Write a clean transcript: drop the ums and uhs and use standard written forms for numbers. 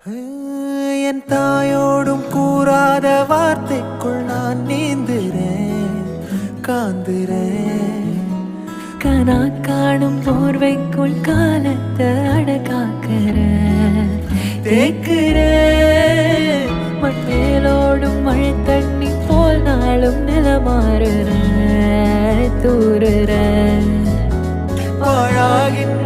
என் தாயோடும் கூறாத வார்த்தைக்குள் நான் நீந்துறேன் காந்துறேன். கனா காணும் போர்வைக்குள் காலத்தை அடக்காக்கிற தேக்குற மண்ணேலோடும் மழை தண்ணி போல் நாளும் நிலமாறுற தூறுற பாழாகின்ற